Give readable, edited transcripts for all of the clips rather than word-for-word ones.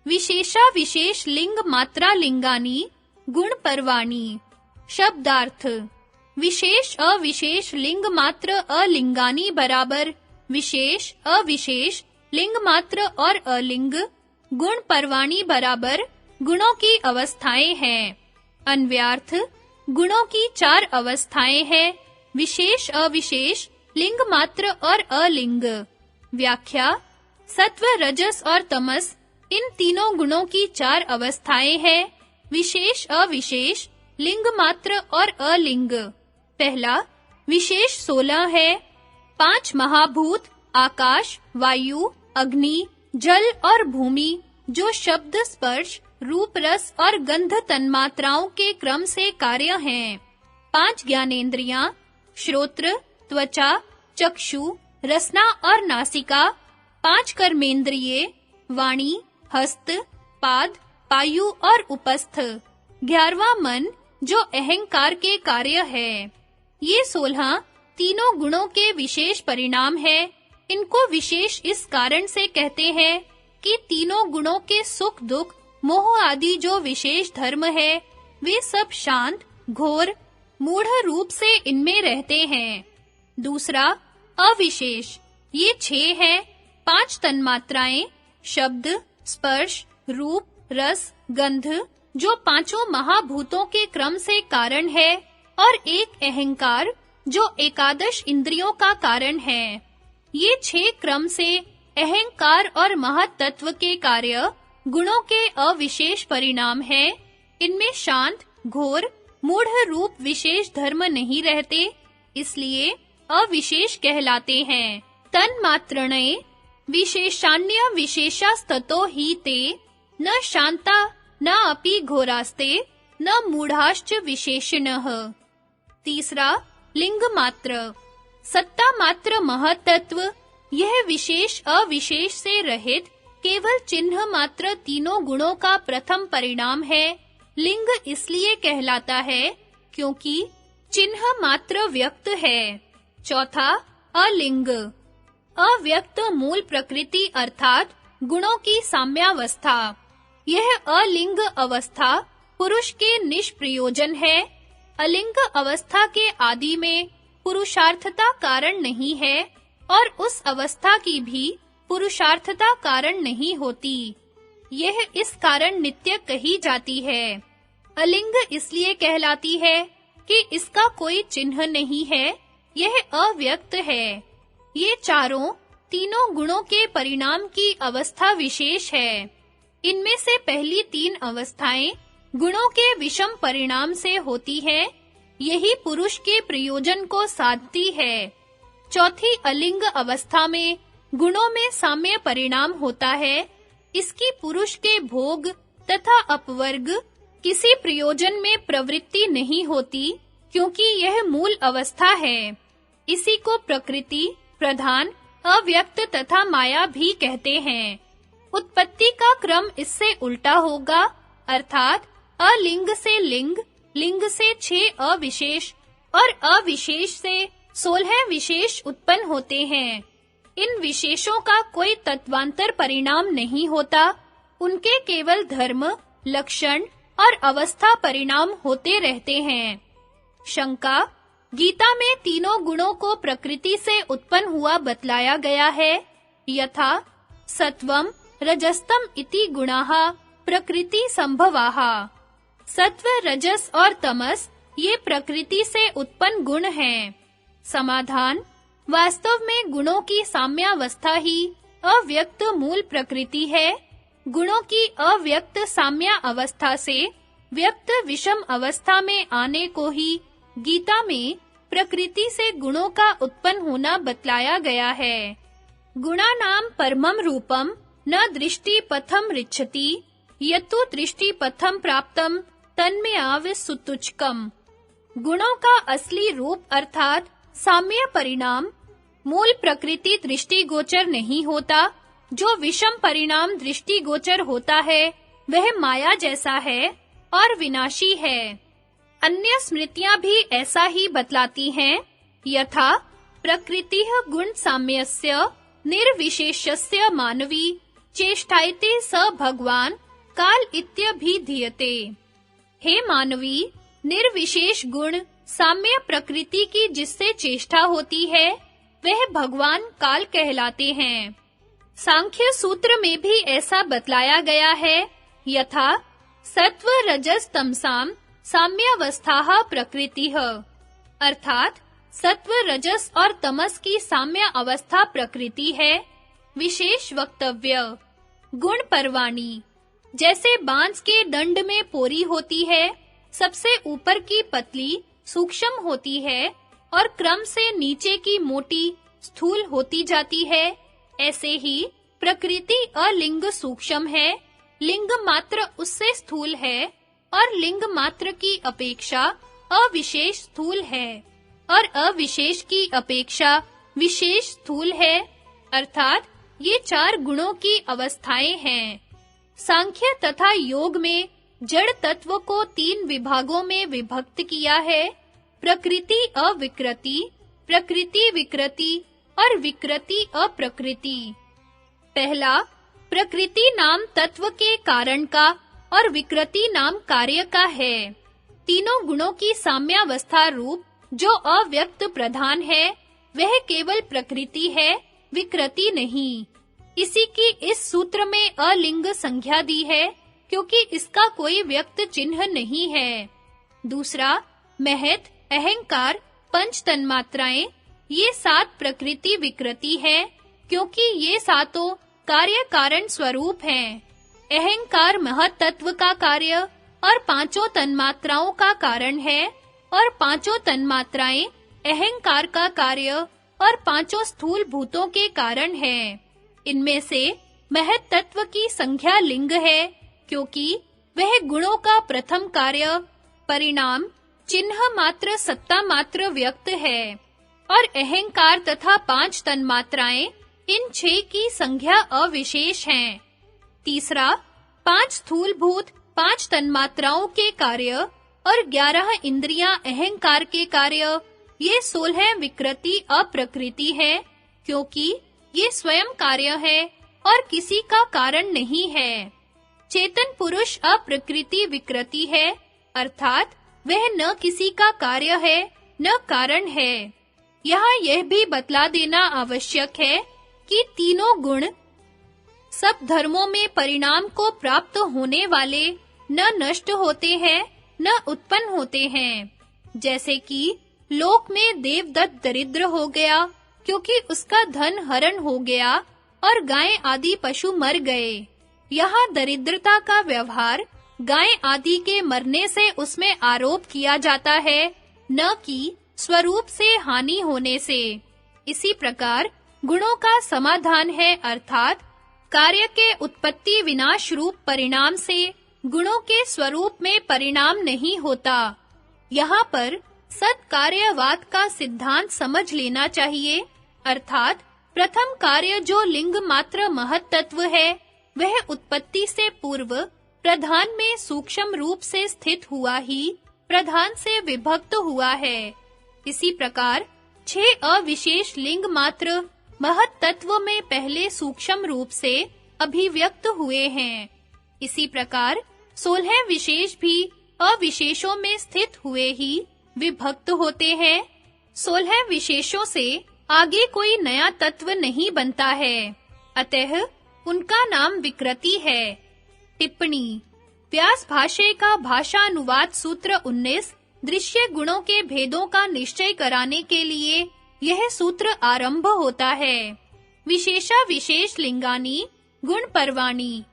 विशेषा विशेष लिंग मात्रा लिंगानी गुण पर्वाणी। शब्दार्थ विशेष अविशेष लिंग मात्र अलिंगानी बराबर विशेष अविशेष लिंग मात्र और अलिंग गुण पर्वाणी बराबर गुणों की अवस्थाएं हैं। अन्वयार्थ गुणों की 4 अवस्थाएं हैं, विशेष अविशेष लिंग मात्र और अलिंग। व्याख्या सत्व रजस और तमस इन तीनों गुणों की 4 अवस्थाएं हैं, विशेष अविशेष लिंग मात्र और अलिंग। पहला विशेष 16 है। 5 महाभूत आकाश, वायु, अग्नि, जल और भूमि जो शब्द, स्पर्श, रूप, रस और गंध तन्मात्राओं के क्रम से कार्य हैं। 5 ज्ञानेंद्रियां श्रोत्र, त्वचा, चक्षु, रसना और नासिका। 5 कर्मेंद्रिये वाणी, हस्त, पाद, पायु और उपस्थ। 11वां मन जो अहंकार के कार्य है। ये 16 तीनों गुणों के विशेष परिणाम है। इनको विशेष इस कारण से कहते हैं कि तीनों गुणों के सुख दुख मोह आदि जो विशेष धर्म है वे सब शांत, घोर, मूढ़ रूप से इनमें रहते हैं। दूसरा अविशेष ये 6 है। 5 तन्मात्राएं शब्द, स्पर्श, रूप, रस, गंध जो 5 महाभूतों के क्रम से कारण है और एक अहंकार जो एकादश इंद्रियों का कारण है। ये 6 क्रम से अहंकार और महत तत्व के कार्य गुणों के अविशेष परिणाम है। इनमें शांत, घोर, मूढ़ रूप विशेष धर्म नहीं रहते, इसलिए अविशेष कहलाते हैं। तन्मात्रणे विशेषान्य विशेषास्ततो ही ते न शांता न अपि घोरास्ते न मूढ़ाश्च विशेषिणः। तीसरा लिंग मात्र सत्ता मात्र महत्त्व यह विशेष अविशेष से रहित केवल चिन्ह मात्र तीनों गुणों का प्रथम परिणाम है। लिंग इसलिए कहलाता है क्योंकि चिन्ह मात्र व्यक्त है। चौथा अलिंग अव्यक्त मूल प्रकृति अर्थात गुणों की साम्यावस्था। यह अलिंग अवस्था पुरुष के निष्प्रयोजन है। अलिंग अवस्था के आदि में पुरुषार्थता कारण नहीं है और उस अवस्था की भी पुरुषार्थता कारण नहीं होती। यह इस कारण नित्य कही जाती है। अलिंग इसलिए कहलाती है कि इसका कोई चिन्ह नहीं है, यह अव्यक्त है। ये तीनों गुणों के परिणाम की अवस्था विशेष है। इनमें से पहली 3 अवस्थाएं गुणों के विषम परिणाम से होती है, यही पुरुष के प्रयोजन को साधती है। चौथी अलिंग अवस्था में गुणों में साम्य परिणाम होता है। इसकी पुरुष के भोग तथा अपवर्ग किसी प्रयोजन में प्रवृत्ति नहीं होती, क्योंकि यह मूल अवस्था है। इसी को प्रकृति, प्रधान, अव्यक्त तथा माया भी कहते हैं। उत्पत्ति का क्रम इससे उल्टा होगा, अर्थात अलिंग से लिंग, लिंग से 6 अविशेष और अविशेष से 16 विशेष उत्पन्न होते हैं। इन विशेषों का कोई तत्वांतर परिणाम नहीं होता, उनके केवल धर्म, लक्षण और अवस्था परिणाम होते रहते हैं। शंका गीता में तीनों गुणों को प्रकृति से उत्पन्न हुआ बतलाया गया है। यथा सत्वम रजस्तम इति गुणाः प्रकृति संभवाः। सत्व, रजस और तमस ये प्रकृति से उत्पन्न गुण हैं। समाधान वास्तव में गुणों की साम्यावस्था ही अव्यक्त मूल प्रकृति है। गुणों की अव्यक्त साम्या अवस्था से व्यक्त विषम अवस्था में आने को ही गीता में प्रकृति से गुणों का उत्पन्न होना बतलाया गया है। गुणानाम परमम रूपम न दृष्टि पथम रिच्छति यतु दृष्टि पथम प्राप्तम तन्मयाव सुतुचकम। गुणों का असली रूप अर्थात साम्य परिणाम मूल प्रकृति दृष्टिगोचर नहीं होता। जो विषम परिणाम दृष्टिगोचर होता है वह माया जैसा है और विनाशी है। अन्य स्मृतियां भी ऐसा ही बतलाती हैं। यथा प्रकृतिः गुण साम्यस्य निर्विशेषस्य मानवी चेष्टायते स भगवान काल इत्यभिधीयते। हे मानवी, निर्विशेष गुण साम्य प्रकृति की जिससे चेष्टा होती है वह भगवान काल कहलाते हैं। सांख्य सूत्र में भी ऐसा बतलाया गया है, यथा सत्व रजस तमसाम साम्यावस्थाः प्रकृतिः, अर्थात सत्व रजस और तमस की साम्य अवस्था प्रकृति है। विशेष वक्तव्य। गुण परवाणी। जैसे बांस के दंड में पोरी होती है, सबसे ऊपर की पतली सूक्ष्म होती है और क्रम से नीचे की मोटी स्थूल होती जाती है, ऐसे ही प्रकृति अलिंग सूक्ष्म है, लिंग मात्र उससे स्थूल है और लिंग मात्र की अपेक्षा अविशेष स्थूल है और अविशेष की अपेक्षा विशेष स्थूल है, अर्थात ये चार गुणों की अवस्थाएं हैं। सांख्य तथा योग में जड़ तत्व को 3 विभागों में विभक्त किया है, प्रकृति अविकृति, प्रकृति विकृति और विकृति अप्रकृति। पहला, प्रकृति नाम तत्व के कारण का और विकृति नाम कार्य का है। तीनों गुणों की साम्यावस्था रूप जो अव्यक्त प्रधान है, वह केवल प्रकृति है, विकृति नहीं। इसी की इस सूत्र में अलिंग संज्ञा दी है, क्योंकि इसका कोई व्यक्त चिन्ह नहीं है। दूसरा, महत, अहंकार, पंच तन्मात्राएं, ये 7 प्रकृति विकृति है, क्योंकि ये सातों कार्य कारण स्वरूप हैं। अहंकार महत तत्व का कार्य और 5 तन्मात्राओं का कारण है और 5 तन्मात्राएं अहंकार का कार्य और 5 स्थूल भूतों के कारण है। इनमें से महत तत्व की संख्या लिंग है, क्योंकि वह गुणों का प्रथम कार्य, परिणाम, चिन्ह मात्र, सत्ता मात्र व्यक्त है और अहंकार तथा 5 तन्मात्राएं इन 6 की संख्या अविशेष हैं। तीसरा, 5 स्थूल भूत 5 तन्मात्राओं के कार्य और 11 इंद्रियां अहंकार के कार्य, ये 16 विकृति अप्रकृति है, क्योंकि ये स्वयं कार्य है और किसी का कारण नहीं है। चेतन पुरुष अप्रकृति विकृति है, अर्थात वह न किसी का कार्य है न कारण है। यहाँ यह भी बतला देना आवश्यक है कि तीनों गुण सब धर्मों में परिणाम को प्राप्त होने वाले न नष्ट होते हैं न उत्पन्न होते हैं। जैसे कि लोक में देवदत्त दरिद्र हो गया क्योंकि उसका धन हरण हो गया और गाय आदि पशु मर गए। यहाँ दरिद्रता का व्यवहार गाय आदि के मरने से उसमें आरोप किया जाता है, न कि स्वरूप से हानि होने से। इसी प्रकार गुणों का समाधान है, अर्थात कार्य के उत्पत्ति विनाश रूप परिणाम से गुणों के स्वरूप में परिणाम नहीं होता। यहाँ पर सत्कार्यवाद का सिद्धांत समझ लेना चाहिए, अर्थात प्रथम कार्य जो लिंग मात्र महत तत्व है, वह उत्पत्ति से पूर्व प्रधान में सूक्ष्म रूप से स्थित हुआ ही प्रधान से विभक्त हुआ है। इसी प्रकार 6 अविशेष लिंग मात्र महत तत्व में पहले सूक्ष्म रूप से अभिव्यक्त हुए हैं। इसी प्रकार 16 विशेष भी अविशेषों में स्थित हुए ही विभक्त होते हैं। 16 विशेषों से आगे कोई नया तत्व नहीं बनता है, अतः उनका नाम विकृति है। टिप्पणी। व्यास भाष्य का भाषानुवाद सूत्र 19 दृश्य गुणों के भेदों का निश्चय कराने के लिए यह सूत्र आरंभ होता है। विशेषा विशेष लिंगानी गुण परवाणी।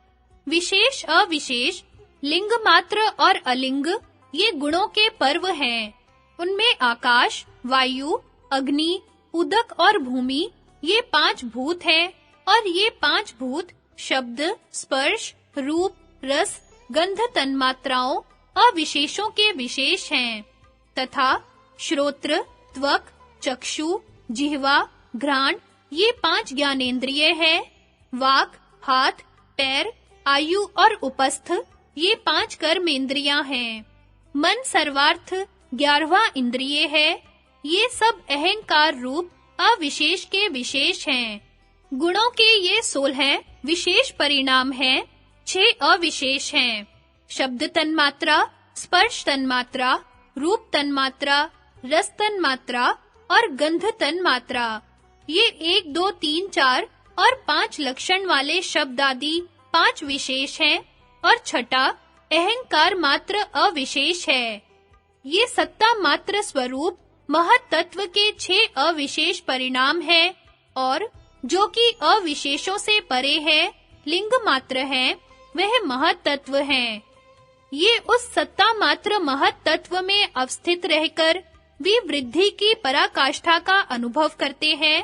विशेष अविशेष, लिंग मात्र और अलिंग ये गुणों के पर्व हैं। उनमें आकाश, वायु, अग्नि, उदक और भूमि ये 5 भूत हैं और ये 5 भूत शब्द, स्पर्श, रूप, रस, गंध तन्मात्राओं अविशेषों के विशेष हैं तथा श्रोत्र, त्वक, चक्षु, जिह्वा, घ्राण ये 5 ज्ञानेंद्रिय हैं। वाक, हाथ, पैर, आयु और उपस्थ ये 5 कर्मेंद्रियां हैं। मन सर्वार्थ 11वां इंद्रिय है। ये सब अहंकार रूप अविशेष के विशेष हैं। गुणों के ये 16 विशेष परिणाम हैं, 6 अविशेष हैं। शब्द तन्मात्रा, स्पर्श तन्मात्रा, रूप तन्मात्रा, रस तन्मात्रा और गंध तन्मात्रा। ये 1, 2, 3, 4 और 5 लक्षण वाले शब्द आदि 5 विशेष हैं और छठा अहंकार मात्र अविशेष है। ये सत्ता मात्र स्वरूप महत तत्व के 6 अविशेष परिणाम हैं और जो कि अविशेषों से परे है, लिंग मात्र है, वह महत तत्व है। ये उस सत्ता मात्र महत तत्व में अवस्थित रहकर विवृद्धि की पराकाष्ठा का अनुभव करते हैं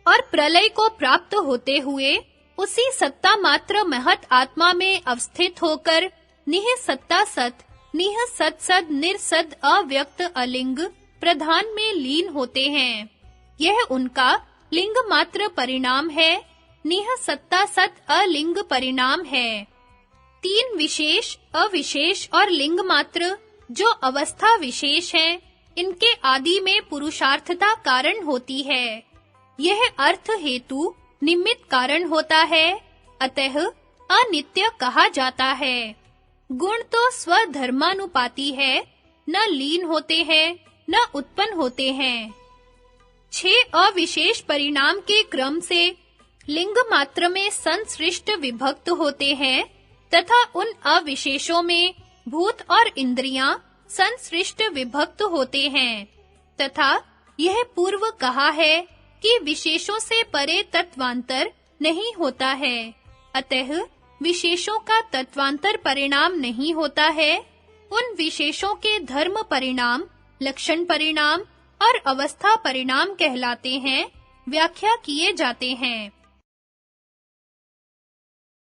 और प्रलय को प्राप्त होते हुए उसी सत्ता मात्र महत आत्मा में अवस्थित होकर निह सत्ता सत, निह सत सद निर्सद अव्यक्त अलिंग प्रधान में लीन होते हैं। यह उनका लिंग मात्र परिणाम है, निह सत्ता सत अलिंग परिणाम है। 3 विशेष, अविशेष और लिंग मात्र जो अवस्था विशेष हैं, इनके आदि में पुरुषार्थता कारण होती है। यह अर्थ हेतु निमित्त कारण होता है, अतः अनित्य कहा जाता है। गुण तो स्वधर्मानुपाती है, न लीन होते हैं, न उत्पन्न होते हैं। 6 अविशेष परिणाम के क्रम से लिंग मात्र में संसृष्ट विभक्त होते हैं तथा उन अविशेषों में भूत और इंद्रियां संसृष्ट विभक्त होते हैं तथा यह पूर्व कहा है कि विशेषों से परे तत्वांतर नहीं होता है, अतः विशेषों का तत्वांतर परिणाम नहीं होता है। उन विशेषों के धर्म परिणाम, लक्षण परिणाम और अवस्था परिणाम कहलाते हैं, व्याख्या किए जाते हैं।